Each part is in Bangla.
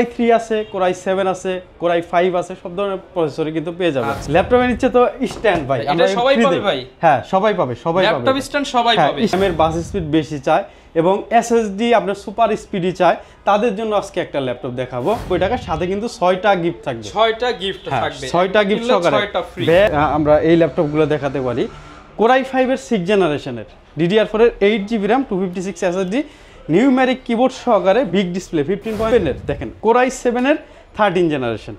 i3 আছে, কোর i7 আছে, কোর i5 আছে, সব ধরনের প্রসেসরই কিন্তু পেয়ে যাবে। ল্যাপটপের নিচে তো স্ট্যান্ড ভাই, আমরা সবাই পাবে ভাই। হ্যাঁ, সবাই পাবে, সবাই পাবে। ল্যাপটপ স্ট্যান্ড সবাই পাবে। এর বাস স্পিড বেশি চায় এবং এসএসডি আপনার সুপার স্পিডি চায়, তাদের জন্য আজকে একটা ল্যাপটপ দেখাবো। ওই টাকার সাথে কিন্তু 6টা গিফট থাকবে। 6টা গিফট থাকবে। 6টা গিফট সহকারে আমরা এই ল্যাপটপগুলো দেখাতে পারি। কোর i5 এর 6 জেনারেশনের DDR4 এর 8GB RAM 256 SSD numeric keyboard সহকারে বিগ ডিসপ্লে 15.1 এর দেখেন। কোর i7 এর 13 জেনারেশন,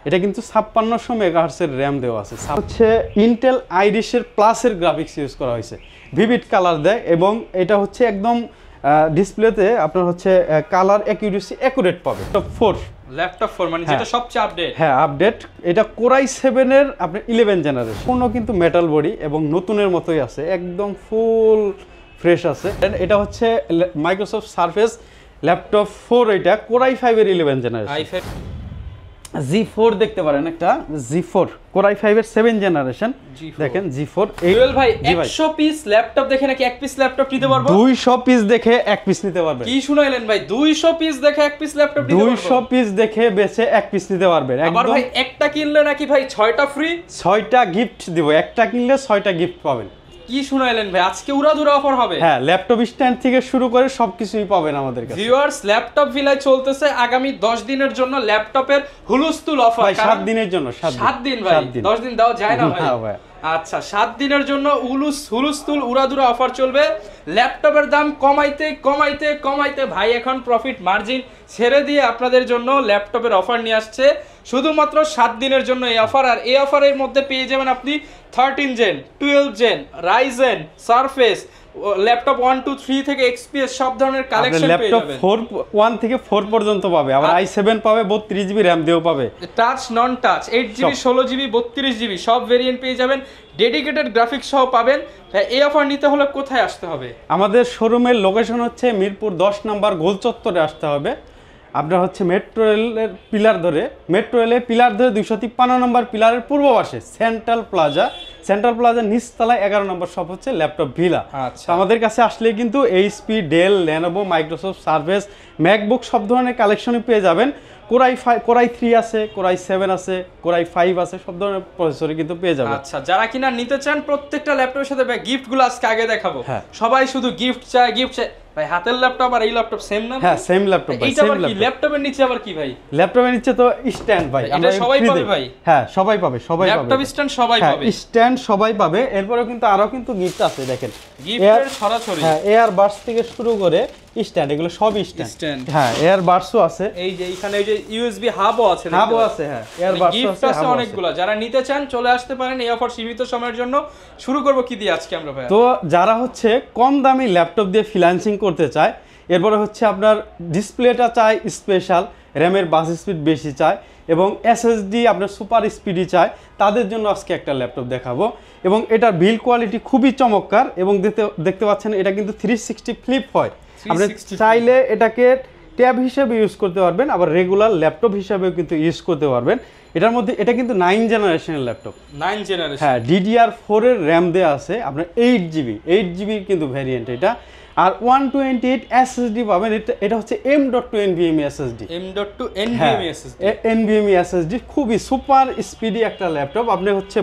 এটা কিন্তু 5600 মেগাহার্টজ এর র্যাম দেওয়া আছে। হচ্ছে ইন্টেল আইরিশ এর প্লাস এর গ্রাফিক্স ইউজ করা হয়েছে, ভিভিড কালার দেয় এবং এটা হচ্ছে একদম ডিসপ্লেতে আপনার হচ্ছে কালার অ্যাকুরেসি অ্যাকুরেট পাবে। ল্যাপটপ 4 মানে যেটা সবচেয়ে আপডেট। হ্যাঁ, আপডেট। এটা কোর i7 এর আপনি 11 জেনারেশন, কোনো কিন্তু মেটাল বডি এবং নতুনের মতোই আছে, একদম ফুল ফ্রেশ আছে। এটা হচ্ছে মাইক্রোসফট সারফেস ল্যাপটপ 4, এটা কোর i5 এর 11 জেনারেশন। G4 দেখতে পারেন, একটা G4 কোর i5 এর 7 জেনারেশন দেখেন। G4 জুয়েল ভাই 100 পিস ল্যাপটপ দেখে নাকি এক পিস ল্যাপটপ নিতে পারবো? 200 পিস দেখে এক পিস নিতে পারবেন। কি শুনাইলেন ভাই, 200 পিস দেখে এক পিস ল্যাপটপ নিতে পারবো? 200 পিস দেখে বেচে এক পিস নিতে পারবেন। আবার ভাই একটা কিনলে নাকি ভাই 6টা ফ্রি? 6টা গিফট দিব, একটা কিনলে 6টা গিফট পাবেন। কি শুনাইলেন ভাই, আজকে উড়াধুরা অফার হবে। হ্যাঁ, ল্যাপটপ স্ট্যান্ড থেকে শুরু করে সবকিছুই পাবেন আমাদের কাছে। ভিউয়ার্স, ল্যাপটপ ভিলায় চলতেছে আগামী 10 দিনের জন্য ল্যাপটপের হুলস্থুল অফার। ভাই 7 দিনের জন্য, 7 দিন ভাই, 10 দিন দাও যায় না ভাই। আচ্ছা, 7 দিনের জন্য হুলস্থুল উড়াধুরা অফার চলবে। ল্যাপটপের দাম কমাইতে কমাইতে কমাইতে ভাই এখন প্রফিট মার্জিন ছেড়ে দিয়ে আপনাদের জন্য ল্যাপটপের অফার নিয়ে আসছে শুধুমাত্র 7 দিনের জন্য এই অফার। আর এই অফারের মধ্যে পেয়ে যাবেন আপনি 13 gen, 12 gen, Ryzen, Surface, laptop 1 2 3 থেকে XPS সব ধরনের কালেকশন পেয়ে যাবেন। ল্যাপটপ 1 থেকে 4 পর্যন্ত পাবে, আবার i7 পাবে, 32GB RAM দিয়েও পাবে। টাচ নন টাচ 8GB 16GB 32GB সব ভেরিয়েন্ট পেয়ে যাবেন, ডেডিকেটেড গ্রাফিক্স সহ পাবেন। এই অফার নিতে হলে কোথায় আসতে হবে? আমাদের শোরুমের লোকেশন হচ্ছে মিরপুর 10 নম্বর গোল চত্বরে আসতে হবে। আপনার হচ্ছে মেট্রো রেলের পিলার ধরে, মেট্রো রেলের পিলার ধরে 253 নম্বর পিলারের পূর্ব পাশে সেন্ট্রাল প্লাজা নিচতলায় 11 নম্বর শপ হচ্ছে ল্যাপটপ ভিলা। আচ্ছা, আমাদের কাছে আসলে কিন্তু HP, Dell, Lenovo, Microsoft Surface, MacBook সব ধরনের কালেকশনই পেয়ে যাবেন। কোর i3 আছে, কোর i7 আছে, কোর i5 আছে, সব ধরনের প্রসেসরই কিন্তু পেয়ে যাবেন। আচ্ছা, যারা কিনা নিতে চান প্রত্যেকটা ল্যাপটপের সাথে গিফটগুলো আজকে আগে দেখাবো। সবাই শুধু গিফট চায়, গিফট চায়। ভাই হাতের ল্যাপটপ আর এই ল্যাপটপ সেম না? হ্যাঁ, সেম ল্যাপটপ ভাই, সেম ল্যাপটপ। ল্যাপটপের নিচে আবার কি ভাই? ল্যাপটপের নিচে তো স্ট্যান্ড ভাই, আমরা সবাই পাবে ভাই। হ্যাঁ, সবাই পাবে, সবাই পাবে। ল্যাপটপ স্ট্যান্ড সবাই পাবে, স্ট্যান্ড সবাই পাবে। এরপরে কিন্তু আরো কিন্তু গিফট আছে দেখেন, গিফটের ছড়াছড়ি। হ্যাঁ, এয়ার বাডস থেকে শুরু করে স্ট্যান্ড, এগুলো সব স্ট্যান্ড। হ্যাঁ, এয়ার বাডসও আছে, এই যে এখানে এই যে USB হাবও আছে। হ্যাঁ, এয়ার বাডসও গিফট আছে অনেকগুলো। যারা নিতে চান চলে আসতে পারেন, এই অফার সীমিত সময়ের জন্য। শুরু করব কি দিয়ে আজকে আমরা ভাই? তো যারা হচ্ছে কম দামি ল্যাপটপ দিয়ে ফ্রিল্যান্সিং করতে চায়, এরপরে হচ্ছে আপনার ডিসপ্লেটা চায় স্পেশাল, র্যামের বাস স্পিড বেশি চায় এবং SSD আপনার সুপার স্পিডি চায়, তাদের জন্য আজকে একটা ল্যাপটপ দেখাবো। এবং এটার বিল্ড কোয়ালিটি খুবই চমৎকার এবং দেখতে পাচ্ছেন এটা কিন্তু 360 ফ্লিপ হয়। আপনি চাইলে এটাকে ট্যাব হিসেবে ইউজ করতে পারবেন, আবার রেগুলার ল্যাপটপ হিসেবেও কিন্তু ইউজ করতে পারবেন। এটার মধ্যে এটা কিন্তু 9 জেনারেশনের ল্যাপটপ, 9 জেনারেশন। হ্যাঁ, DDR4 এর র্যাম দেওয়া আছে আপনার 8GB কিন্তু ভ্যারিয়েন্ট এটা। আর 128 SSD পাবেন। এটা হচ্ছে M.2 NVMe SSD, M.2 NVMe SSD, NVMe SSD খুবই সুপার স্পিডি একটা ল্যাপটপ। আপনি হচ্ছে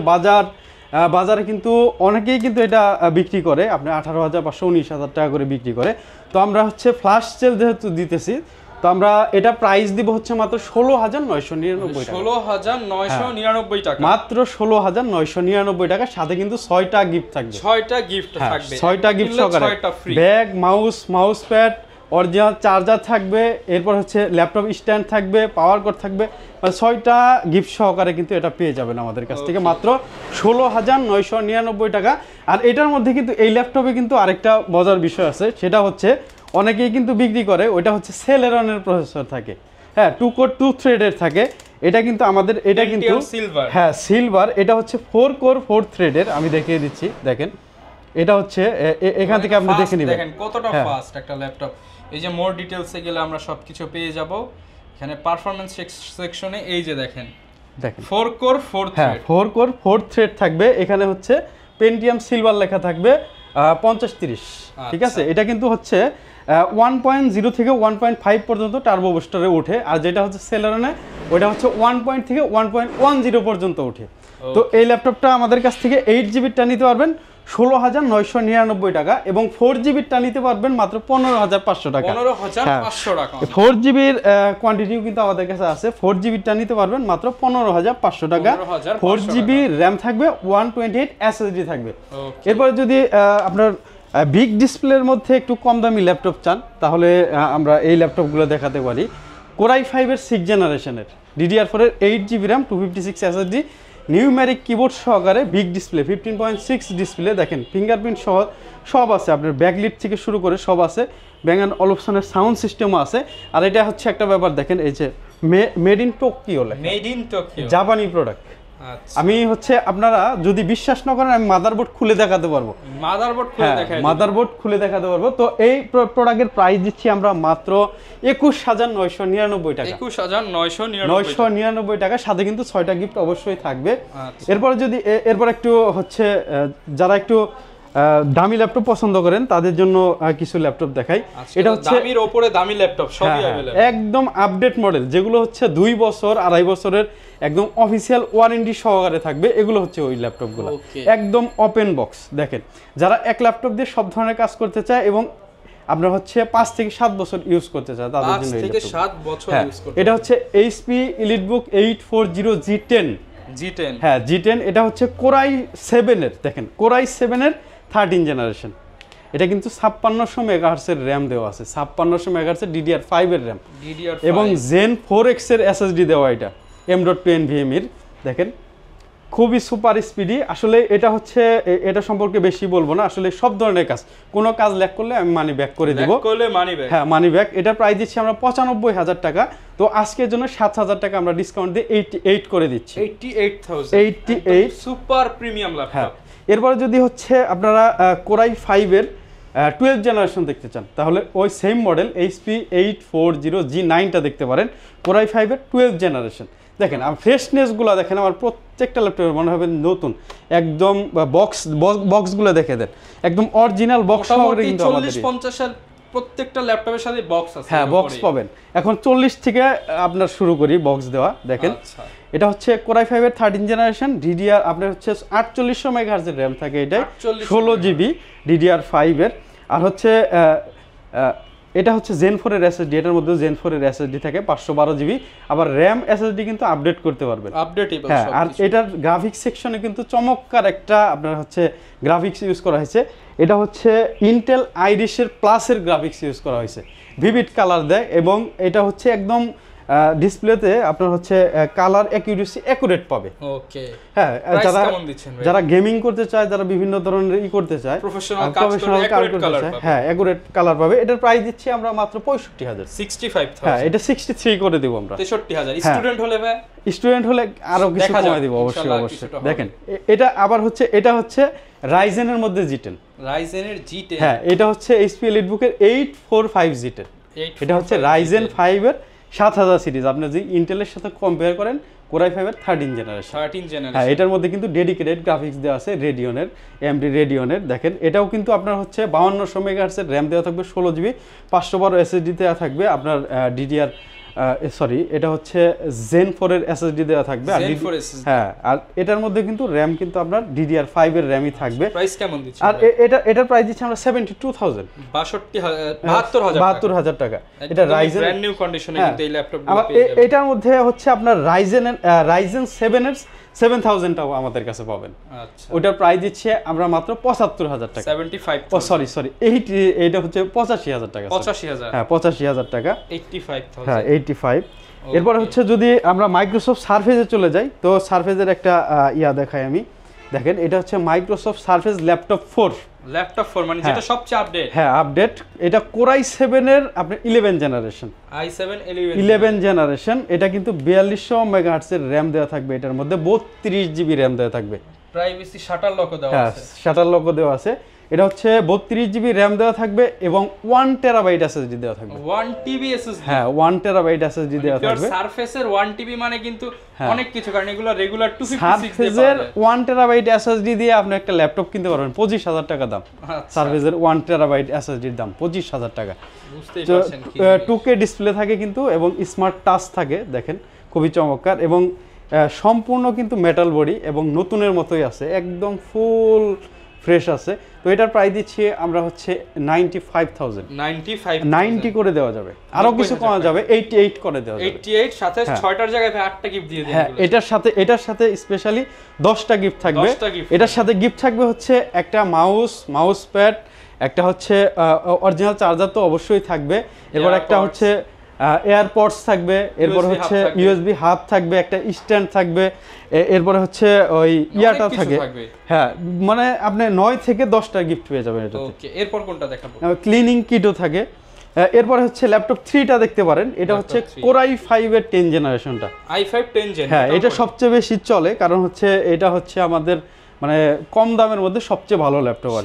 বাজারে কিন্তু অনেকেই কিন্তু এটা বিক্রি করে, আপনি 18,500 19,000 টাকা করে বিক্রি করে। তো আমরা হচ্ছে ফ্ল্যাশ সেল যেহেতু দিতেছি, তো আমরা এটা প্রাইস দিব হচ্ছে মাত্র 16,999 টাকা। 16,999 টাকা, মাত্র 16,999 টাকা। সাথে কিন্তু 6টা গিফট থাকবে, 6টা গিফট থাকবে, 6টা গিফট সহকারে bag, mouse pad, original charger থাকবে, এরপর হচ্ছে ল্যাপটপ স্ট্যান্ড থাকবে, পাওয়ার কর্ড থাকবে, মানে 6টা গিফট সহকারে কিন্তু এটা পেয়ে যাবেন আমাদের কাছ থেকে মাত্র 16,999 টাকা। আর এটার মধ্যে কিন্তু এই ল্যাপটপে কিন্তু আরেকটা মজার বিষয় আছে, সেটা হচ্ছে অনেকেই কিন্তু বিক্রি করে, ওইটা হচ্ছে সেলেরনের প্রসেসর থাকে। হ্যাঁ, 2 কোর 2 থ্রেডের থাকে। এটা কিন্তু আমাদের, এটা কিন্তু সিলভার, হ্যাঁ সিলভার। এটা হচ্ছে 4 কোর 4 থ্রেডের, আমি দেখিয়ে দিচ্ছি দেখেন। এটা হচ্ছে এখান থেকে আপনি দেখে নেবেন দেখেন কতটা ফাস্ট একটা ল্যাপটপ। এই যে মোর ডিটেইলসে গেলে আমরা সবকিছু পেয়ে যাব। এখানে পারফরম্যান্স সেকশনে এই যে দেখেন 4 কোর 4 থ্রেড, হ্যাঁ 4 কোর 4 থ্রেড থাকবে। এখানে হচ্ছে পেন্টিয়াম সিলভার লেখা থাকবে 5030, ঠিক আছে। এটা কিন্তু হচ্ছে 1.0 থেকে 1.5 পর্যন্ত টার্বো বুস্টারে ওঠে, আর যেটা হচ্ছে সেলেরনে ওটা হচ্ছে 1 থেকে 1.10 পর্যন্ত ওঠে। তো এই ল্যাপটপটা আমাদের কাছ থেকে 8GB নিতে পারবেন 16,999 টাকা, এবং 4GB নিতে পারবেন মাত্র 15,500 টাকা। 15,500 টাকা। 4GBর কোয়ান্টিটিও কিন্তু আমাদের কাছে আছে। 4GB নিতে পারবেন মাত্র 15,500 টাকা। 4GB র্যাম থাকবে, 128 SSD থাকবে। এরপরে যদি আপনার বিগ ডিসপ্লের মধ্যে একটু কম দামি ল্যাপটপ চান, তাহলে আমরা এই ল্যাপটপগুলো দেখাতে পারি। কোরাই 5-এর 6th জেনারেশনের DDR4-এর 8GB RAM, 256 SSD, numeric keyboard সহকারে, বিগ ডিসপ্লে 15.6 ডিসপ্লে, দেখেন ফিঙ্গারপ্রিন্ট সহ সব আছে, আপনার ব্যাকলিট থেকে শুরু করে সব আছে, ব্যাং অ্যান্ড অলপশনের সাউন্ড সিস্টেমও আছে। আর এটা হচ্ছে একটা ব্যাপার, দেখেন এই যে made in Tokyo, made in Tokyo, জাপানি প্রোডাক্ট। আমি হচ্ছে আপনারা যদি বিশ্বাস না করেন, আমি মাদারবোর্ড খুলে দেখাতে পারবো, মাদারবোর্ড খুলে দেখাতে পারবো। তো এই প্রোডাক্টের প্রাইস দিচ্ছি আমরা মাত্র 21,999 টাকা। 21,999 টাকা, সাথে কিন্তু 6টা গিফট অবশ্যই থাকবে। এরপরে যদি এরপর একটু হচ্ছে যারা একটু দামি ল্যাপটপ পছন্দ করেন তাদের জন্য কিছু ল্যাপটপ দেখাই। এটা হচ্ছে দামির উপরে দামি ল্যাপটপ, সবই अवेलेबल, একদম আপডেট মডেল, যেগুলো হচ্ছে 2 বছর 2.5 বছরের একদম অফিসিয়াল ওয়ারেন্টি সহকারে থাকবে, এগুলো হচ্ছে ওই ল্যাপটপগুলো, একদম ওপেন বক্স। দেখেন, যারা এক ল্যাপটপ দিয়ে সব ধরনের কাজ করতে চায় এবং আপনার হচ্ছে 5 থেকে 7 বছর ইউজ করতে চায়, তাদের জন্য 5 থেকে 7 বছর ইউজ করতে। এটা হচ্ছে HP EliteBook 840 G10। হ্যাঁ, G10। এটা হচ্ছে কোরাই 7 এর, দেখেন কোরাই 7 এর 13 জেনারেশন। এটা কিন্তু 5600 মেগাহার্টজের র্যাম দেওয়া আছে, 5600 মেগাহার্টজের DDR5 এর র্যাম, এবং Zen 4X এর SSD দেওয়া। এটা M.2 NVMe এর, দেখেন খুবই সুপার স্পিডি। আসলে এটা হচ্ছে, এটা সম্পর্কে বেশি বলবো না, আসলে সব ধরনের কাজ, কোনো কাজ ল্যাগ করলে আমি মানি ব্যাক করে দিব। হ্যাঁ, মানি ব্যাক। এটার প্রাইস দিচ্ছি আমরা 95,000 টাকা। তো আজকের জন্য 7,000 টাকা আমরা ডিসকাউন্ট দিয়ে 88 করে দিচ্ছি। 88,000 সুপার প্রিমিয়াম ল্যাপটপ। এরপরে যদি হচ্ছে আপনারা কোরাই 5-এর 12th জেনারেশন দেখতে চান, তাহলে ওই সেম মডেল HP 840 G9টা দেখতে পারেন, কোরাই 5-এর 12th জেনারেশন। দেখেন ফ্রেশনেসগুলো দেখেন, আমার প্রত্যেকটা ল্যাপটপে মনে হবে নতুন, একদম বক্সগুলো দেখে দেন, একদম অরিজিনাল বক্স সহকারে কিন্তু আমাদের 40-50 প্রত্যেকটা ল্যাপটপের সাথে বক্স আছে। হ্যাঁ, বক্স পাবেন। এখন 40 থেকে আপনার শুরু করি বক্স দেওয়া। দেখেন, এটা হচ্ছে কোরাই 5-এর 13 জেনারেশন, DDR আপনার হচ্ছে 4800 মেগাহার্টজের র্যাম থাকে, এটাই 16GB DDR5 এর। আর হচ্ছে এটা হচ্ছে Zen 4 এর SSD, এটার মধ্যে Zen 4 এর SSD থাকে 512GB। আবার RAM SSD কিন্তু আপডেট করতে পারবেন, আপডেটেবল। হ্যাঁ, আর এটার গ্রাফিক্স সেকশনে কিন্তু চমৎকার একটা আপনার হচ্ছে গ্রাফিক্স ইউজ করা হয়েছে। এটা হচ্ছে ইন্টেল আইরিশের প্লাসের গ্রাফিক্স ইউজ করা হয়েছে, ভিভিড কালার দেয়, এবং এটা হচ্ছে একদম ডিসপ্লেতে আপনার হচ্ছে কালার অ্যাকুরেসি অ্যাকুরেট পাবে। ওকে। হ্যাঁ, যারা গেমিং করতে চায়, যারা বিভিন্ন ধরনের করতে চায়, প্রফেশনাল কাজ করতে চায়, হ্যাঁ অ্যাকুরেট কালার পাবে। এটার প্রাইস দিচ্ছি আমরা মাত্র 65,000। 65,000। হ্যাঁ, এটা 63 করে দেব আমরা। 63,000। স্টুডেন্ট হলে ভাই, স্টুডেন্ট হলে আরো কিছু কমাই দেব অবশ্যই। দেখেন, এটা আবার হচ্ছে, এটা হচ্ছে রাইজেনের মধ্যে G10, রাইজেনের G10। হ্যাঁ, এটা হচ্ছে HP EliteBook এর 845 G10। এটা হচ্ছে রাইজেন 5 এর 7000 সিরিজ। আপনি যদি ইন্টেলের সাথে কম্পেয়ার করেন, কোরাই 5-এর 13 জেনারেশন। হ্যাঁ, এটার মধ্যে কিন্তু ডেডিকেটেড গ্রাফিক্স দেওয়া আছে রেডিয়নের, AMD রেডিয়নের। দেখেন, এটাও কিন্তু আপনার হচ্ছে 5200 মেগাহার্টজের র্যাম দেওয়া থাকবে, 16GB, 512 SSD দেওয়া থাকবে আপনার এটা হচ্ছে Zen 4 এর SSD দেওয়া থাকবে। আর হ্যাঁ, আর এটার মধ্যে কিন্তু র্যাম কিন্তু আপনার DDR5 এর র্যামই থাকবে। প্রাইস কেমন দিচ্ছেন? আর এটার প্রাইস দিচ্ছি আমরা 72,000, 72,000 টাকা। এটা রাইজেন ব্র্যান্ড নিউ কন্ডিশনে কিন্তু এই ল্যাপটপগুলো পেয়ে যাবেন। এটার মধ্যে হচ্ছে আপনার রাইজেন 7 এর 7000টাও আমাদের কাছে পাবেন। আচ্ছা, ওটার প্রাইস দিচ্ছে আমরা মাত্র 75,000 টাকা। 75, সরি এইটা হচ্ছে 85,000 টাকা। 85,000, হ্যাঁ 85,000 টাকা। 85,000, হ্যাঁ 85। এরপর হচ্ছে যদি আমরা মাইক্রোসফট সারফেসে চলে যাই, তো সারফেসের একটা দেখাই আমি। দেখেন, এটা হচ্ছে মাইক্রোসফট সারফেস ল্যাপটপ 4 মানে যেটা সবচেয়ে আপডেট। হ্যাঁ, আপডেট। এটা কোরাই 7 এর আপনি 11 জেনারেশন, i7 11 জেনারেশন। এটা কিন্তু 4200 মেগাহার্টজের র্যাম দেওয়া থাকবে, এটার মধ্যে 32GB র্যাম দেওয়া থাকবে। প্রাইভেসি শাটার লকও দেওয়া আছে। শাটার লকও দেওয়া আছে। এটা হচ্ছে 32 জিবি র্যাম দেওয়া থাকবে এবং 1 টেরাবাইট এসএসডি দেওয়া থাকবে। 1 টিবি এসএসডি, হ্যাঁ 1 টেরাবাইট এসএসডি দেওয়া থাকবে। সারফেসের 1 টিবি মানে কিন্তু অনেক কিছু, কারণ এগুলো রেগুলার 256 সারফেসের 1 টেরাবাইট এসএসডি দিয়ে আপনি একটা ল্যাপটপ কিনতে পারবেন 25000 টাকা দাম। সারফেসের 1 টেরাবাইট এসএসডির দাম 25000 টাকা। বুঝতেই পারছেন কি 2K ডিসপ্লে থাকে কিন্তু এবং স্মার্ট টাচ থাকে, দেখেন খুবই চমৎকার এবং সম্পূর্ণ কিন্তু মেটাল বডি এবং নতুনের মতোই আছে, একদম ফুল ফ্রেশ আছে। তো এটার প্রাইস দিচ্ছি আমরা হচ্ছে 95000। 90 করে দেওয়া যাবে, আরো কিছু কমা যাবে, 88 করে দেওয়া যাবে। 88 সাথে 6টার জায়গায় 8টা গিফট দিয়ে দিন। হ্যাঁ এটার সাথে স্পেশালি 10টা গিফট থাকবে। এটার সাথে গিফট থাকবে হচ্ছে একটা মাউস প্যাড, একটা হচ্ছে অরিজিনাল চার্জার তো অবশ্যই থাকবে, এরপর একটা হচ্ছে এয়ারপডস থাকবে, এরপর হচ্ছে ইউএসবি হাব থাকবে, একটা স্ট্যান্ড থাকবে, এরপরে হচ্ছে ওই ইয়াটা থাকে। হ্যাঁ মানে আপনি 9 থেকে 10টা গিফট পেয়ে যাবেন এটাতে। ওকে, এরপর কোনটা দেখাবো? ক্লিনিং কিটও থাকে। এরপরে হচ্ছে ল্যাপটপ 3টা দেখতে পারেন, এটা হচ্ছে Core i5 এর 10 জেনারেশনটা। i5 10 জেন, হ্যাঁ এটা সবচেয়ে বেশি চলে, কারণ হচ্ছে এটা হচ্ছে আমাদের মানে কম দামের মধ্যে সবচেয়ে ভালো ল্যাপটপ আর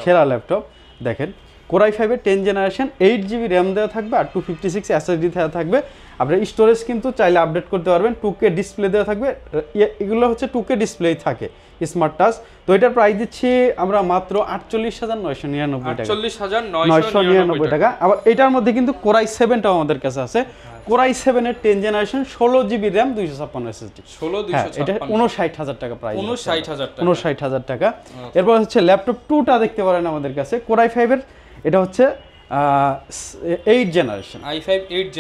সেরা ল্যাপটপ। দেখেন Core i5 এর 10 জেনারেশন, 8 জিবি র্যাম দেওয়া থাকবে আর 256 এসএসডি দেওয়া থাকবে। আপনার স্টোরেজ কিন্তু চাইলে আপডেট করতে পারবেন। 2K ডিসপ্লে দেওয়া থাকবে, এগুলো হচ্ছে 2K ডিসপ্লেই থাকে, স্মার্ট টাচ। তো এটার প্রাইস দিচ্ছি আমরা মাত্র 48999 টাকা। 48999 টাকা। আবার এটার মধ্যে কিন্তু Core i7টাও আমাদের কাছে আছে। Core i7 এর 10 জেনারেশন, 16 জিবি র্যাম, 256 এসএসডি। 16256, এটা 59000 টাকা প্রাইস। 59000 টাকা। এরপর হচ্ছে ল্যাপটপ 2টা দেখতে পারেন আমাদের কাছে, Core i5 এর, এটা হচ্ছে 8 generation, i5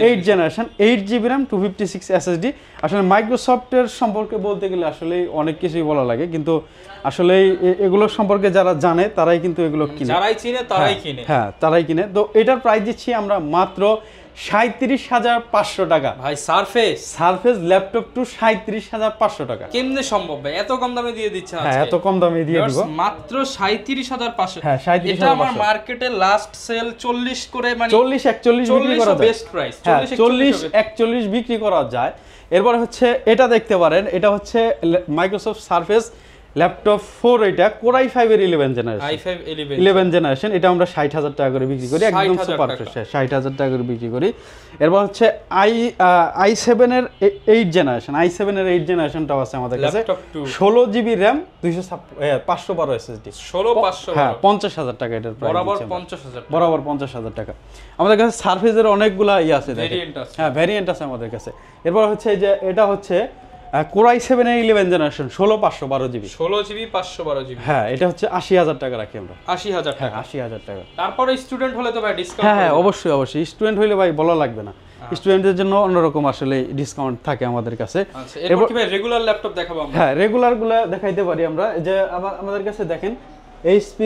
8 generation, 8 GB RAM, 256 SSD. আসলে মাইক্রোসফটের সম্পর্কে বলতে গেলে আসলে অনেক কিছুই বলা লাগে, কিন্তু আসলে এগুলোর সম্পর্কে যারা জানে তারাই কিন্তু এগুলো কিনে, যারাই চিনে তারাই কিনে। হ্যাঁ তারাই কিনে। তো এটার প্রাইস দিচ্ছি আমরা মাত্র 37500 টাকা। ভাই সারফেস ল্যাপটপ 37500 টাকা কেমনে সম্ভব ভাই? এত কম দামে দিয়ে দিচ্ছেন আজকে? হ্যাঁ এত কম দামে দিয়ে দিব মাত্র 37500। হ্যাঁ 37500। এটা আমার মার্কেটে লাস্ট সেল 40 করে, মানে 40 41 বিক্রি করা যায়, বেস্ট প্রাইস 40 41 বিক্রি করা যায়। এরপর হচ্ছে এটা দেখতে পারেন, এটা হচ্ছে মাইক্রোসফট সারফেস ল্যাপটপ 4, এটা Core i5 এর 11 জেনারেশন, এটা আমরা 60000 টাকা করে বিক্রি করি, একদম সুপার ফ্রেশ, 60000 টাকা করে বিক্রি করি। এরপর হচ্ছে i7 এর 8 জেনারেশন, i7 এর 8 জেনারেশনটাও আছে আমাদের কাছে, 16 জিবি র্যাম, 512 এসএসডি, 16512। হ্যাঁ 50000 টাকা এটার প্রাইস, বরাবর 50000 টাকা। আমাদের কাছে সারফেসের অনেকগুলা আছে, হ্যাঁ ভেরিয়েন্ট আছে আমাদের কাছে। এরপর হচ্ছে যে এটা হচ্ছে Core i7 এর 11 জেনারেশন, 16512 জিবি, 16 জিবি 512 জিবি। হ্যাঁ এটা হচ্ছে 80000 টাকা রাখি আমরা। 80000 টাকা? 80000 টাকা। তারপরে স্টুডেন্ট হলে তো ভাই ডিসকাউন্ট? হ্যাঁ অবশ্যই স্টুডেন্ট হইলে ভাই বলা লাগবে না, স্টুডেন্টদের জন্য অন্যরকম আসলে ডিসকাউন্ট থাকে আমাদের কাছে। আচ্ছা এরপর কি ভাই রেগুলার ল্যাপটপ দেখাবো আমরা? হ্যাঁ রেগুলারগুলো দেখাইতে পারি আমরা। যে আমাদের কাছে দেখেন HP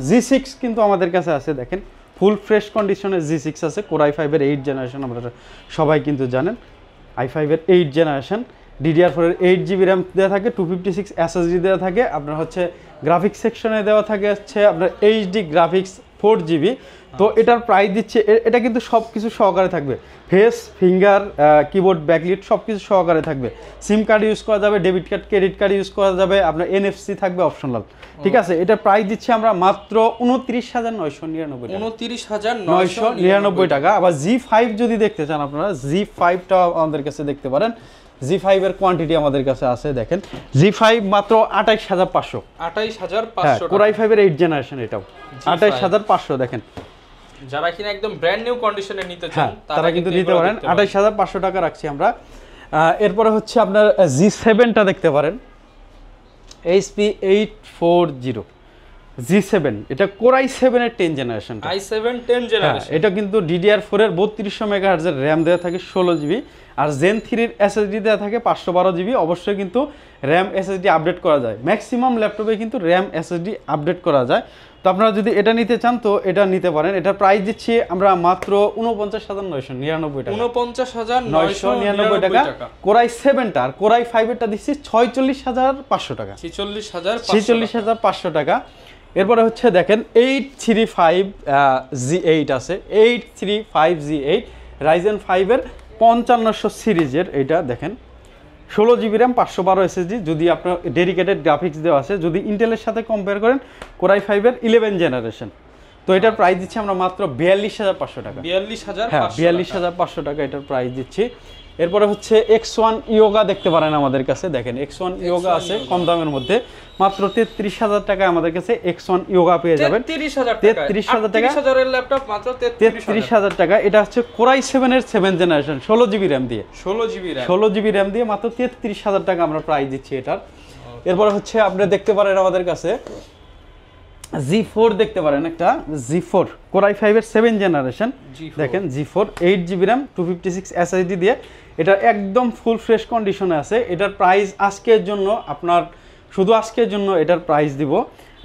G6 কিন্তু আমাদের কাছে আছে, দেখেন ফুল ফ্রেশ কন্ডিশনের G6 আছে। Core i5 এর 8 জেনারেশন, আপনারা সবাই কিন্তু জানেন i5 এর 8 জেনারেশন, DDR4 এর 8 জিবি র্যাম দেওয়া থাকে, 256 এসএসডি দেওয়া থাকে। আপনার হচ্ছে গ্রাফিক্স সেকশনে দেওয়া থাকে হচ্ছে আপনার HD গ্রাফিক্স 4 জিবি। তো এটার প্রাইস দিচ্ছে, এটা কিন্তু সব কিছু সহকারে থাকবে, ফেস, ফিঙ্গার, কিবোর্ড, ব্যাকলিট সব কিছু সহকারে থাকবে। সিম কার্ড ইউজ করা যাবে, debit card, credit card use করা যাবে, আপনার NFC থাকবে অপশনাল, ঠিক আছে। এটার প্রাইস দিচ্ছি আমরা মাত্র 29999 টাকা। আবার G5 যদি দেখতে চান আপনারা, G5টা আমাদের কাছে দেখতে পারেন, G5 এর কোয়ান্টিটি আমাদের কাছে আছে, দেখেন G5 মাত্র 28500। 28500 Core i5 এর 8 জেনারেশন, এটাও 28500। দেখেন যারা কিনা একদম ব্র্যান্ড নিউ কন্ডিশনে নিতে চান তারা কিন্তু নিতে পারেন, 28500 টাকা রাখছি আমরা। এরপরে হচ্ছে আপনার G7টা দেখতে পারেন, HP 840 G7, এটা Core i7 এর 10 জেনারেশন, i7 10 জেনারেশন। এটা কিন্তু DDR4 এর 3200 মেগাহার্জ এর RAM দেওয়া থাকে, 16 জিবি, আর Zen 3 এর SSD দেওয়া থাকে 512 জিবি। অবশ্যই কিন্তু RAM SSD আপডেট করা যায়, ম্যাক্সিমাম ল্যাপটপে কিন্তু RAM SSD আপডেট করা যায়। তো আপনারা যদি এটা নিতে চান তো এটা নিতে পারেন। এটার প্রাইস দিচ্ছি আমরা মাত্র 49999 টাকা। 49999 টাকা Core i7টা, আর Core i5 এরটা দিচ্ছি 46500 টাকা, 46500 টাকা। এরপরে হচ্ছে দেখেন 835G8 আছে, 835G8 Ryzen 5 এর 5500 সিরিজের, এটা দেখেন 16 জিবি র্যাম 512 এসএসডি, যদি আপনার ডেডিকেটেড গ্রাফিক্স দেওয়া আছে, যদি ইন্টেলের সাথে কম্পেয়ার করেন Core i5 এর 11 জেনারেশন। তো এটার প্রাইস দিচ্ছি আমরা মাত্র 42500 টাকা। 42500, হ্যাঁ 42500 টাকা এটার প্রাইস দিচ্ছি। এরপরে হচ্ছে X1 Yoga দেখতে পারেন আমাদের কাছে, দেখেন X1 Yoga আছে কম দামের মধ্যে, মাত্র 33000 টাকায় আমাদের কাছে X1 Yoga পেয়ে যাবেন। 33000 টাকা, 33000 টাকা, 33000 এর ল্যাপটপ মাত্র 33000 টাকা। এটা হচ্ছে Core i7 এর 7 জেনারেশন 16 জিবি র্যাম দিয়ে, 16 জিবি র্যাম দিয়ে মাত্র 33000 টাকা আমরা প্রাইস দিচ্ছি এটার। এরপরে হচ্ছে আপনি দেখতে পারেন আমাদের কাছে G4 দেখতে পারেন, একটা G4 Core i5 এর 7 জেনারেশন, দেখেন G4 8 জিবি র্যাম 256 SSD দিয়ে, এটা একদম ফুল ফ্রেশ কন্ডিশনে আছে। এটার প্রাইস আজকের জন্য আপনার, শুধু আজকের জন্য এটার প্রাইস দিব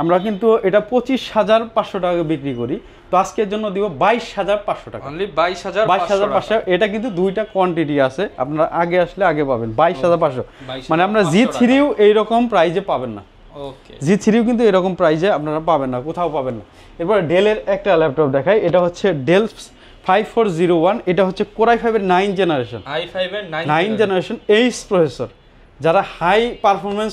আমরা, কিন্তু এটা 25500 টাকা বিক্রি করি, তো আজকের জন্য দিব 22500 টাকা, অনলি 22500। এটা কিন্তু দুইটা কোয়ান্টিটি আছে, আপনারা আগে আসলে আগে পাবেন 22500, মানে আপনারা G3ও এইরকম প্রাইজে পাবেন না। ওকে, G3ও কিন্তু এরকম প্রাইজে আপনারা পাবেন না, কোথাও পাবেন না। এরপর ডেলের একটা ল্যাপটপ দেখাই, এটা হচ্ছে ডেল 5401, এটা হচ্ছে Core i5 এর 9 জেনারেশন, i5 এর 9 জেনারেশন এইচ প্রসেসর। যারা হাই পারফরমেন্স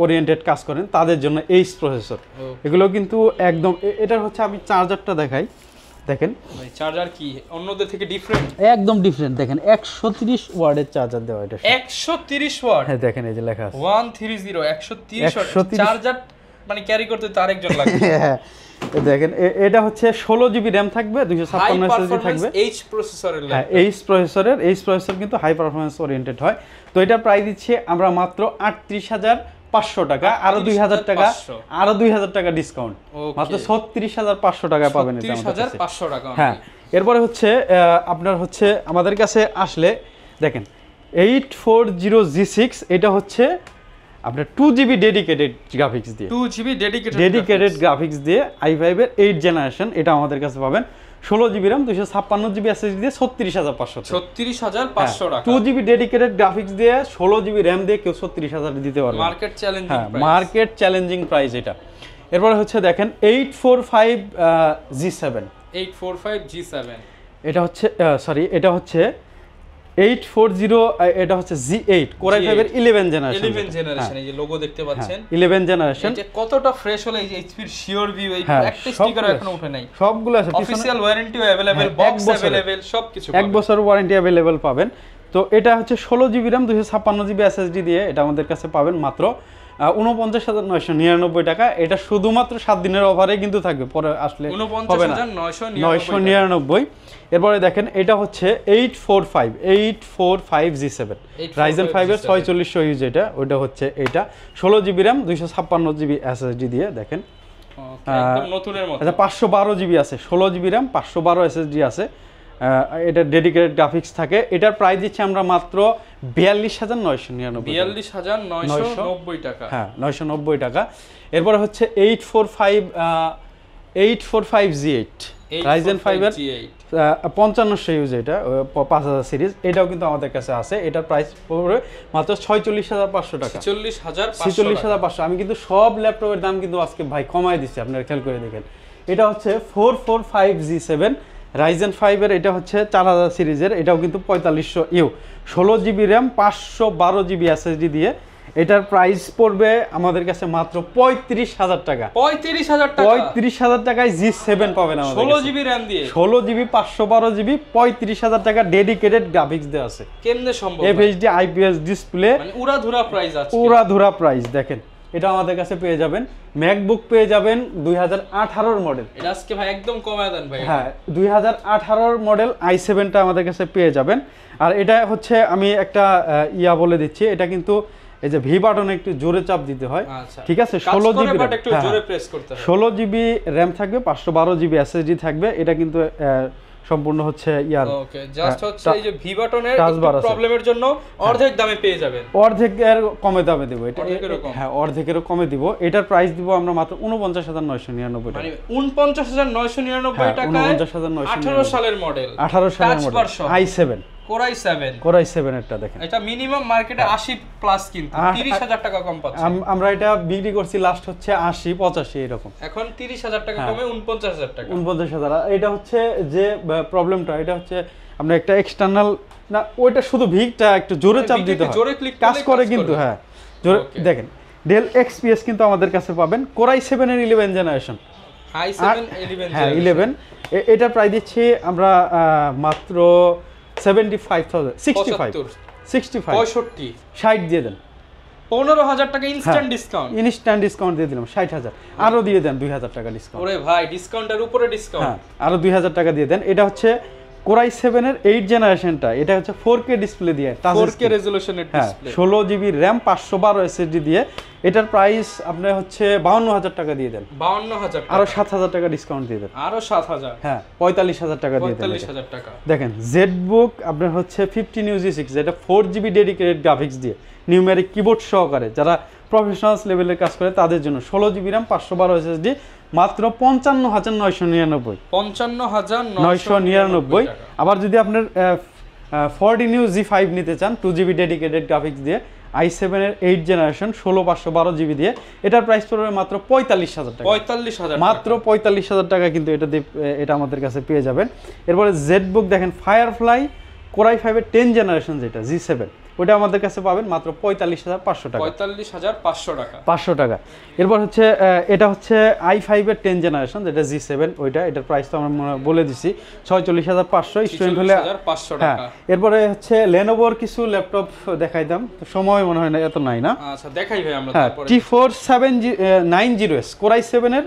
ওরিয়েন্টেড কাজ করেন তাদের জন্য এইচ প্রসেসর, এগুলো কিন্তু একদম। এটার হচ্ছে আমি চার্জারটা দেখাই, দেখেন ভাই চার্জার কি অন্যদের থেকে ডিফারেন্ট, একদম ডিফারেন্ট। দেখেন 130 ওয়াটের চার্জার দেওয়া, এটা 130 ওয়াট। হ্যাঁ দেখেন এই যে লেখা আছে 130 130 ওয়াট চার্জার, মানে ক্যারি করতে তো আরেকজন লাগবে। হ্যাঁ দেখেন এটা হচ্ছে 16 জিবি র্যাম থাকবে, 256 এসএসডি থাকবে, এইচ প্রসেসরের ল্যাপটপ। হ্যাঁ এইচ প্রসেসর কিন্তু হাই পারফরম্যান্স ওরিয়েন্টেড হয়। তো এটা প্রাইস দিচ্ছি আমরা মাত্র 38500 টাকা, আরো 2000 টাকা, আরো 2000 টাকা ডিসকাউন্ট, মাত্র 36500 টাকা পাবেন এটা আমাদের কাছে। 36500 টাকা। হ্যাঁ এরপরে হচ্ছে আপনার হচ্ছে আমাদের কাছে আসলে দেখেন 840G6, এটা হচ্ছে আপনার 2GB ডেডিকেটেড গ্রাফিক্স দিয়ে, 2GB ডেডিকেটেড গ্রাফিক্স দিয়ে i5 এর 8 জেনারেশন, এটা আমাদের কাছে পাবেন 16 জিবি র্যাম 256 জিবি এসএসডি দিয়ে 36500 টাকা। 2GB ডেডিকেটেড গ্রাফিক্স দিয়ে 16 জিবি র্যাম দিয়ে কেউ 36000 দিতে পারবে, market challenging price, market challenging price এটা। এরপরে হচ্ছে দেখেন 845G7, এটা হচ্ছে সরি এটা হচ্ছে 840, এটা হচ্ছে G8 Core i5 এর 11 জেনারেশন, এই যে লোগো দেখতে পাচ্ছেন 11 জেনারেশন। এটা কতটা ফ্রেশ হলো, এই যে এইচপির শিওর ভিউ, এই একটা স্টিকার এখনো ওঠে নাই, সবগুলো আছে, অফিশিয়াল ওয়ারেন্টিও अवेलेबल, বক্স अवेलेबल, সবকিছু পাবেন, 1 বছর ওয়ারেন্টি अवेलेबल পাবেন। তো এটা হচ্ছে 16 জিবি র্যাম 256 জিবি এসএসডি দিয়ে, এটা আমাদের কাছে পাবেন মাত্র 49999 টাকা। এটা শুধুমাত্র 7 দিনের অফারে কিন্তু থাকবে, পরে আসলে 49999। এরপরে দেখেন এটা হচ্ছে 845G7 Ryzen 5 এর 4600 ইউজ, এটা ওটা হচ্ছে এটা 16 জিবি র্যাম 256 জিবি এসএসডি দিয়ে, দেখেন একদম নতুনের মতো। আচ্ছা 512 জিবি আছে, 16 জিবি র্যাম 512 এসএসডি আছে, এটা ডেডিকেটেড গ্রাফিক্স থাকে। এটার প্রাইস দিচ্ছি আমরা মাত্র 42990 টাকা, হ্যাঁ 990 টাকা। এরপরে হচ্ছে 845G8 Ryzen 5 এর 5500 ইউজ, এটা 5000 সিরিজ, এটাও কিন্তু আমাদের কাছে আছে। এটার প্রাইস পড়বে মাত্র 46500 টাকা, 46500। আমি কিন্তু সব ল্যাপটপের দাম কিন্তু আজকে ভাই কমায় দিচ্ছি, আপনারা খেয়াল করে দেখেন। এটা হচ্ছে 445G7 Ryzen 5 এর, এটা হচ্ছে 4000 সিরিজের, এটাও কিন্তু 4500 U, 16 GB RAM 512 GB SSD দিয়ে। এটার প্রাইস পড়বে আমাদের কাছে মাত্র 35000 টাকা, 35000 টাকায় G7 পাবেন আমাদের 16 জিবি র্যাম দিয়ে, 16 জিবি 512 জিবি 35000 টাকা ডেডিকেটেড গ্রাফিক্স দেওয়া আছে। কেমনে সম্ভব? FHD IPS ডিসপ্লে, মানে উড়াধুরা প্রাইস আছে, উড়াধুরা প্রাইস। দেখেন এটা আমাদের কাছে পেয়ে যাবেন, ম্যাকবুক পেয়ে যাবেন 2018 মডেল, এটা আজকে ভাই একদম কমায় দেন ভাই। হ্যাঁ 2018 মডেল i7টা আমাদের কাছে পেয়ে যাবেন। আর এটা হচ্ছে আমি একটা বলে দিচ্ছি, এটা কিন্তু এই যে ভি বাটনে একটু জোরে চাপ দিতে হয়, ঠিক আছে। 16 জিবি একটু জোরে প্রেস করতে হয়, 16 জিবি র্যাম থাকবে, 512 জিবি এসএসডি থাকবে, এটা কিন্তু সম্পূর্ণ হচ্ছে ওকে, জাস্ট হচ্ছে এই যে ভি বাটনের প্রবলেমের জন্য অর্ধেক দামে পেয়ে যাবেন, অর্ধেকের কমে দামে দেব এটা, হ্যাঁ অর্ধেকেরও কমে দিব। এটার প্রাইস দিব আমরা মাত্র 49999 টাকা, মানে 49999 টাকায় 18 সালের মডেল, 18 সালের মডেল i7 Core i7 এরটা দেখেন, এটা মিনিমাম মার্কেটে 80 প্লাস, কিন্তু 30000 টাকা কম পাচ্ছেন। আমরা এটা বিক্রি করছি লাস্ট হচ্ছে 80 85 এরকম, এখন 30000 টাকা কমে 49000 টাকা, 49000। এটা হচ্ছে যে প্রবলেমটা, এটা হচ্ছে আমরা একটা এক্সটার্নাল না ওইটা শুধু ভিটা একটু জোরে চাপ দিতে হয়, জোরে ক্লিক কাজ করে কিন্তু। হ্যাঁ জোরে দেখেন ডেল এক্সপিএস কিন্তু আমাদের কাছে পাবেন কোরাই 7 এর 11 জেনারেশন, i7 11 হ্যাঁ 11 এটা প্রায় দিচ্ছি আমরা মাত্র 75,000 60 দিয়ে দেন, 15,000 টাকা ইনস্ট্যান্ট ডিসকাউন্ট, ইনস্ট্যান্ট ডিসকাউন্ট দিয়ে দিলাম 60,000, আরো দিয়ে দেন 2,000 টাকা ডিসকাউন্ট। ওরে ভাই ডিসকাউন্টের উপরে ডিসকাউন্ট, হ্যাঁ আরো 2,000 টাকা দিয়ে দেন। এটা হচ্ছে কোরাই 7 এর 8 জেনারেশনটা, এটা হচ্ছে 4K ডিসপ্লে দিয়ে, 4K রেজোলিউশনের ডিসপ্লে, 16 জিবি র‍্যাম 512 এসএসডি দিয়ে। এটার প্রাইস আপনার হচ্ছে 52,000 টাকা দিয়ে দেন, 52,000 আরো 7,000 টাকা ডিসকাউন্ট দিয়ে দেন, আরো 7,000, হ্যাঁ 45,000 টাকা দিয়ে দেন। 45,000 টাকা। দেখেন জেডবুক আপনার হচ্ছে 15 UG6, এটা 4 জিবি ডেডিকেটেড গ্রাফিক্স দিয়ে নিউমেরিক কিবোর্ড সহকারে, যারা প্রফেশনালস লেভেলের কাজ করে তাদের জন্য, 16 জিবি র‍্যাম 512 এসএসডি মাত্র 55,999, 55,999। আবার যদি আপনার 14 নিউ G5 নিতে চান 2 জিবি ডেডিকেটেড গ্রাফিক্স দিয়ে, i7 এর 8 জেনারেশন 16/512 জিবি দিয়ে, এটার প্রাইস পড়বে মাত্র 45,000 টাকা, 45,000 মাত্র 45,000 টাকা কিন্তু এটা দিয়ে এটা আমাদের কাছে পেয়ে যাবেন। এরপরে জেডবুক দেখেন ফায়ারফ্লাই কোরাই 5 এর 10 জেনারেশন যেটা G7, ওটা আমাদের কাছে পাবেন মাত্র 45,500 টাকা, 45,500 টাকা, 500 টাকা। এরপর হচ্ছে এটা হচ্ছে i5 এর 10 জেনারেশন যেটা G7, ওইটা এটার প্রাইস তো আমরা বলে দিছি 46,500, স্টুডেন্ট হলে 46,500 হ্যাঁ। টাকা। এরপরে হচ্ছে লেনোভোর কিছু ল্যাপটপ দেখাইতাম, তো সময় মনে হয় না এত নাই না। আচ্ছা দেখাই ভাই আমরা হ্যাঁ তারপরে। T4790S কোরাই 7 এর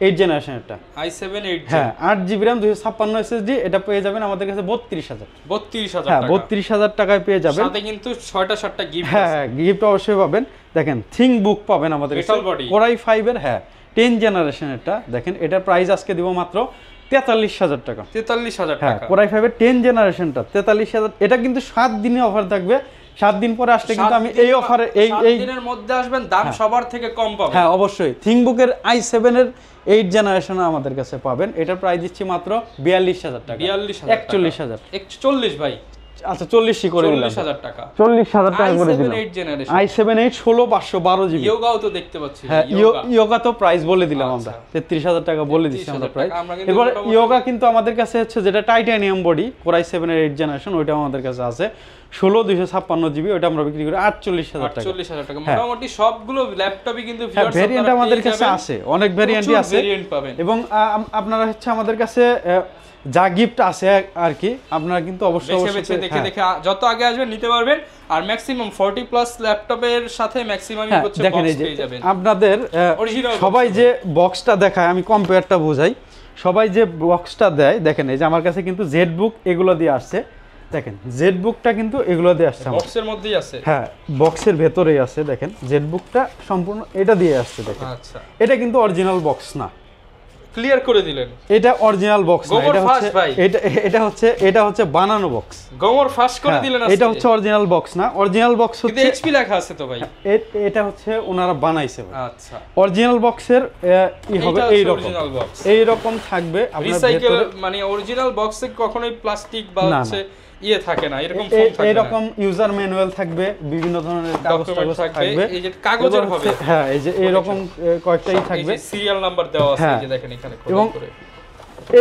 8 জেনারেশন এটা, i7 8 হ্যাঁ 8 জিবি RAM 256 SSD, এটা পেয়ে যাবেন আমাদের কাছে 32,000, 32,000 হ্যাঁ টাকা, 32,000 টাকায় পেয়ে যাবেন। সাথে কিন্তু 6টা 7টা গিফট হ্যাঁ গিফট অবশ্যই পাবেন। দেখেন থিং বুক পাবেন আমাদের কাছে কোরাই 5 এর, হ্যাঁ 10 জেনারেশন এটা, দেখেন এটার প্রাইস আজকে দিব মাত্র 43,000 টাকা, 43,000 হ্যাঁ টাকা। কোরাই 5 এর 10 জেনারেশনটা 43,000, এটা কিন্তু 7 দিনের অফার থাকবে, 7 দিন পরে আসলে কিন্তু আমি এই অফারে এই 7 দিনের মধ্যে আসবেন, দাম সবার থেকে কম পাবেন। হ্যাঁ অবশ্যই থিংবুকের i7 এর 8 জেনারেশন আমাদের কাছে পাবেন, এটার প্রাইস দিচ্ছি মাত্র 42,000 টাকা, 42,000 41,000, 41 ভাই, আচ্ছা 40 করে দিলাম, 40,000 টাকা, 40,000 টাকা করে i7 দিলাম। 8 জেনারেশন i7 8 16/512 জিবি, ইয়োগাও তো দেখতে পাচ্ছি, হ্যাঁ ইয়োগা তো প্রাইস বলে দিলাম আমরা, 33,000 টাকা বলে দিচ্ছি আমরা প্রাইস। এরপর ইয়োগা কিন্তু আমাদের কাছে হচ্ছে যেটা টাইটানিয়াম বডি কোরাই 7 এর 8 জেনারেশন, ওইটা আমাদের কাছে আছে 16/256 জিবি, ওইটা আমরা বিক্রি করি 48,000 টাকা, 48,000 টাকা। মোটামুটি সবগুলো ল্যাপটপই কিন্তু ভিউয়ার্স ভেরিয়েন্ট আমাদের কাছে আছে, অনেক ভেরিয়েন্টই আছে, ভেরিয়েন্ট পাবেন। এবং আপনারা হচ্ছে আমাদের কাছে যা গিফট আছে আর কি, আপনারা কিন্তু অবশ্যই দেখে দেখে যত আগে আসবেন নিতে পারবেন। আর ম্যাক্সিমাম 40 প্লাস ল্যাপটপের সাথে ম্যাক্সিমামই হচ্ছে দেখেন বক্স এই যে পেয়ে যাবেন আপনাদের সবাই যে বক্সটা দেখায়, আমি কম্পেয়ারটা বোঝাই, সবাই যে বক্সটা দেয় দেখেন এই যে আমার কাছে কিন্তু জেডবুক এগুলো দিয়ে আসছে, দেখেন জেডবুকটা কিন্তু এগুলো দিয়ে আসছে, বক্সের মধ্যেই আছে, হ্যাঁ বক্সের ভেতরেই আছে, দেখেন জেডবুকটা সম্পূর্ণ এটা দিয়ে আসছে, দেখেন আচ্ছা এটা কিন্তু অরিজিনাল বক্স না, ক্লিয়ার করে দিলেন, এটা অরিজিনাল বক্স না, এটা হচ্ছে বানানো বক্স, গোমর ফাঁস করে দিলেন। এটা হচ্ছে অরিজিনাল বক্স না, অরিজিনাল বক্স হচ্ছে এইচপি লেখা আছে তো ভাই, এটা হচ্ছে ওনারা বানাইছে, আচ্ছা অরিজিনাল বক্সের হবে এই রকম থাকবে আপনার রিসাইকেল, মানে অরিজিনাল বক্সে কখনোই প্লাস্টিক বা হচ্ছে ইয়ে থাকে না, এরকম ফোম থাকে না, এরকম ইউজার ম্যানুয়াল থাকবে, বিভিন্ন ধরনের কাগজ থাকবে, এই যে কাগজের হবে, হ্যাঁ এই যে এরকম কয়েকটাই থাকবে, এই যে সিরিয়াল নাম্বার দেওয়া আছে, এই যে দেখেন এখানে করে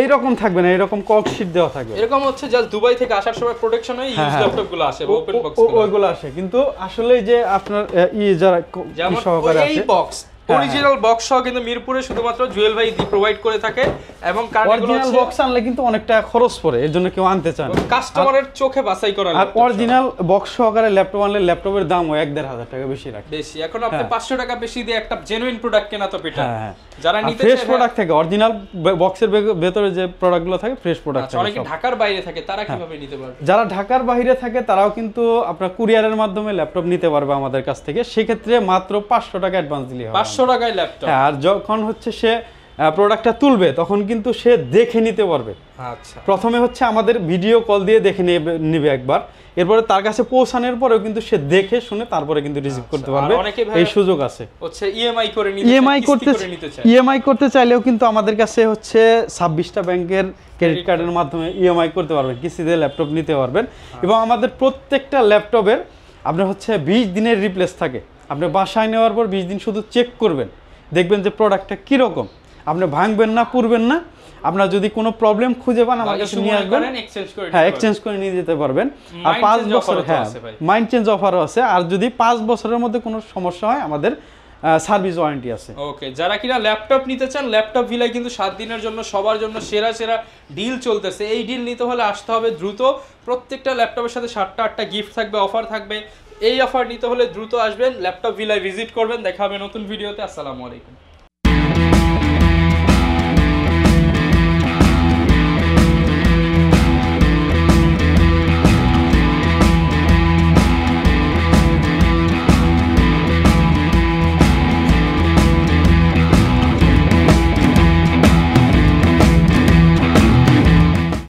এইরকম থাকবে না, এরকম কক শীট দেওয়া থাকবে, এরকম হচ্ছে জাস্ট দুবাই থেকে আসার সময় প্রোটেকশন হয়, ইউজ ল্যাপটপগুলো আসে ওপেন বক্স ওইগুলো আসে, কিন্তু আসলে যে আপনার যারা সহকারে আছে এই বক্স অরিজিনাল বক্স সহ কিন্তু মিরপুরে শুধুমাত্র জুয়েল ভাই প্রোভাইড করে থাকে, এবং অরিজিনাল বক্স আনলে কিন্তু অনেকটা খরচ পড়ে, এর জন্য কেউ আনতে চায় না, কাস্টমারের চোখে বাছাই করা, আর অরিজিনাল বক্স সহকারে ল্যাপটপ আনলে ল্যাপটপের দাম 1,500 টাকা বেশি রাখে, বেশি। এখন আপনি 500 টাকা বেশি দিয়ে একটা জেনুইন প্রোডাক্ট কেনা তো বেটার, যারা নিতে ফ্রেশ প্রোডাক্ট থাকে, অরিজিনাল বক্সের ভেতরে যে প্রোডাক্টগুলো থাকে ফ্রেশ প্রোডাক্ট থাকে, অনেকে ঢাকার বাইরে থাকে তারা কিভাবে নিতে পারবে? যারা ঢাকার বাইরে থাকে তারাও কিন্তু আপনার কুরিয়ারের মাধ্যমে ল্যাপটপ নিতে পারবে আমাদের কাছ থেকে, সেক্ষেত্রে মাত্র 500 টাকা অ্যাডভান্স দিলে হবে, 500 টাকায় ল্যাপটপ, আর যখন হচ্ছে সে প্রোডাক্টটা তুলবে তখন কিন্তু সে দেখে নিতে পারবে, আচ্ছা প্রথমে হচ্ছে আমাদের ভিডিও কল দিয়ে দেখে নেবে একবার, এরপরে তার কাছে পৌঁছানোর পরেও কিন্তু সে দেখে শুনে তারপরে কিন্তু রিসিভ করতে পারবে, এই সুযোগ আছে। হচ্ছে ইএমআই করে ইএমআই করতে চাইলেও কিন্তু আমাদের কাছে হচ্ছে 26টা ব্যাংকের ক্রেডিট কার্ডের মাধ্যমে ইএমআই করতে পারবেন, কিস্তিতে ল্যাপটপ নিতে পারবেন, এবং আমাদের প্রত্যেকটা ল্যাপটপের আপনার হচ্ছে 20 দিনের রিপ্লেস থাকে, আপনি বাসায় নেওয়ার পর 20 দিন শুধু চেক করবেন, দেখবেন যে প্রোডাক্টটা কীরকম, আপনি ভাঙবেন না পুড়বেন না, আপনার যদি কোনো প্রবলেম খুঁজে পান আমার কাছে নিয়ে আসবেন, হ্যাঁ এক্সচেঞ্জ করে নিয়ে যেতে পারবেন। আর 5 বছর, হ্যাঁ মাইন্ড চেঞ্জ অফারও আছে। আর যদি 5 বছরের মধ্যে কোনো সমস্যা হয় আমাদের সার্ভিস ওয়ারেন্টি আছে। ওকে, যারা কিনা ল্যাপটপ নিতে চান, ল্যাপটপ ভিলায় কিন্তু 7 দিনের জন্য সবার জন্য সেরা সেরা ডিল চলতেছে। এই ডিল নিতে হলে আসতে হবে দ্রুত। প্রত্যেকটা ল্যাপটপের সাথে 7টা 8টা গিফট থাকবে, অফার থাকবে। এই অফার নিতে হলে দ্রুত আসবেন, ল্যাপটপ ভিলায় ভিজিট করবেন। দেখা হবে নতুন ভিডিওতে। আসসালামু আলাইকুম।